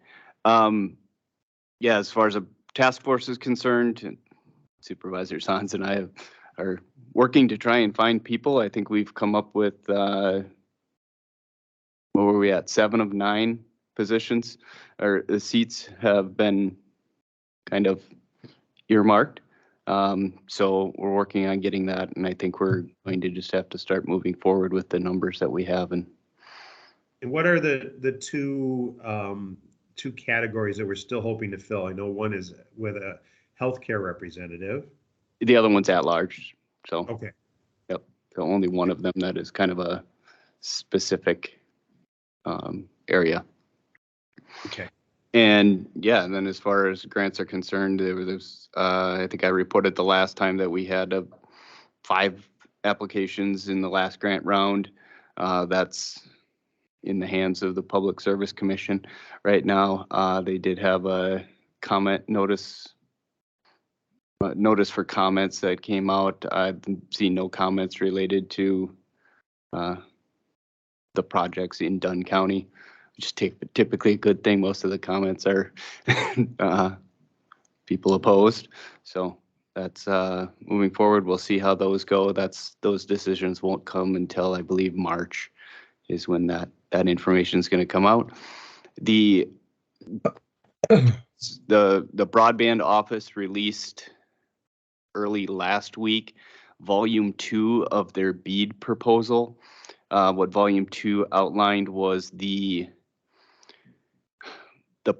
Yeah, as far as a task force is concerned, Supervisor Sans and I are working to try and find people. I think we've come up with, what were we at, 7 of 9 positions, or the seats have been kind of earmarked. So we're working on getting that, and I think we're going to just have to start moving forward with the numbers that we have. And what are the two categories that we're still hoping to fill? I know one is with a healthcare representative. The other one's at large. So, okay. Yep. So only one of them that is kind of a specific area. Okay. And yeah, and then as far as grants are concerned, there's I think I reported the last time that we had 5 applications in the last grant round. That's in the hands of the Public Service Commission right now. They did have a comment notice for comments that came out. I've seen no comments related to the projects in Dunn County, which is typically a good thing. Most of the comments are people opposed. So that's moving forward. We'll see how those go. Those decisions won't come until I believe March is when that information is going to come out. The broadband office released early last week volume 2 of their BEAD proposal. What volume 2 outlined was the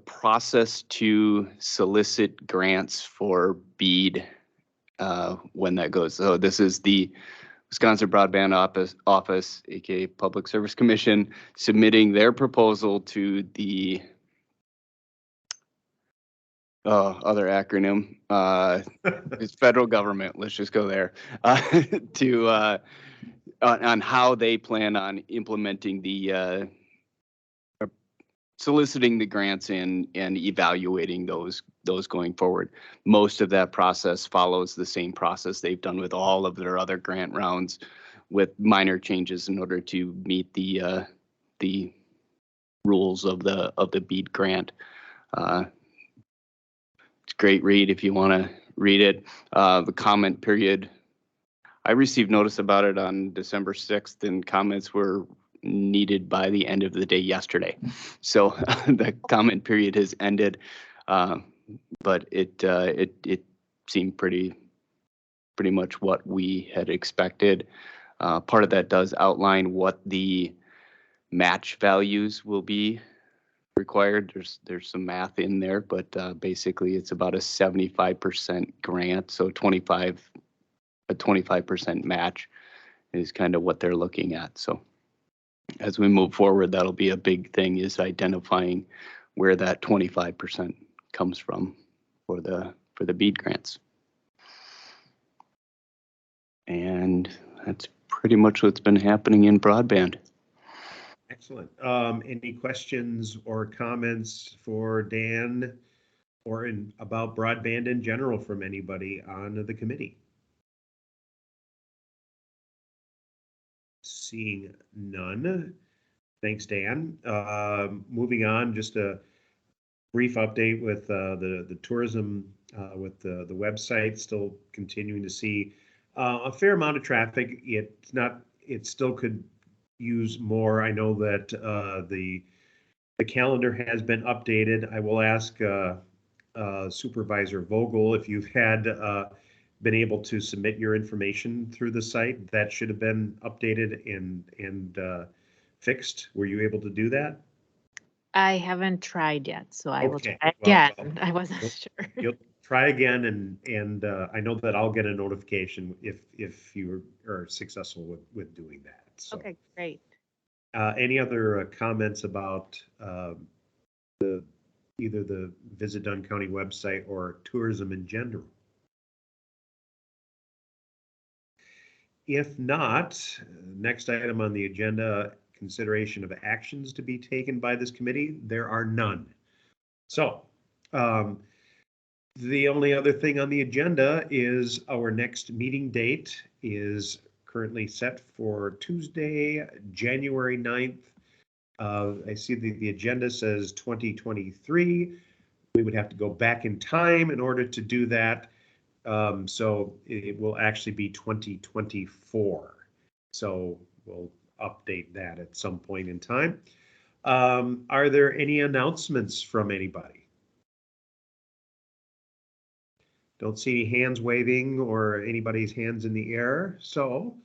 process to solicit grants for BEAD when that goes. So this is the Wisconsin Broadband Office, aka Public Service Commission, submitting their proposal to the other acronym. It's federal government. Let's just go there to on how they plan on implementing the soliciting the grants and evaluating those going forward. Most of that process follows the same process they've done with all of their other grant rounds, with minor changes in order to meet the rules of the BEAD grant. It's a great read if you want to read it. The comment period, I received notice about it on December 6th, and comments were needed by the end of the day yesterday. So the comment period has ended, but it seemed pretty much what we had expected. Part of that does outline what the match values will be required. There's some math in there, but basically it's about a 75% grant, so a 25% match is kind of what they're looking at. So as we move forward, that'll be a big thing, is identifying where that 25% comes from for the BEAD grants. And that's pretty much what's been happening in broadband. Excellent. Any questions or comments for Dan or about broadband in general from anybody on the committee? Seeing none. Thanks, Dan. Moving on, just a brief update with the tourism with the website. Still continuing to see a fair amount of traffic. It still could use more. I know that the calendar has been updated. I will ask Supervisor Vogel if you've had been able to submit your information through the site. That should have been updated and fixed. Were you able to do that? I haven't tried yet, so I will Okay. try Well, again. I wasn't sure. You'll try again, and I know that I'll get a notification if you are successful with doing that. So, Okay, great. any other comments about either the Visit Dunn County website or tourism in general? If not, next item on the agenda, consideration of actions to be taken by this committee. There are none. So the only other thing on the agenda is our next meeting date is currently set for Tuesday, January 9th. I see the agenda says 2023. We would have to go back in time in order to do that. So it will actually be 2024. So we'll update that at some point in time. Are there any announcements from anybody? Don't see any hands waving or anybody's hands in the air. So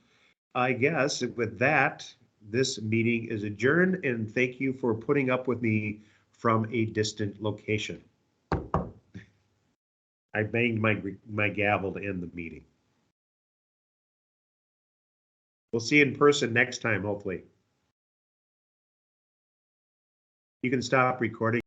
I guess with that, this meeting is adjourned, and thank you for putting up with me from a distant location. I banged my gavel to end the meeting. We'll see you in person next time, hopefully. You can stop recording.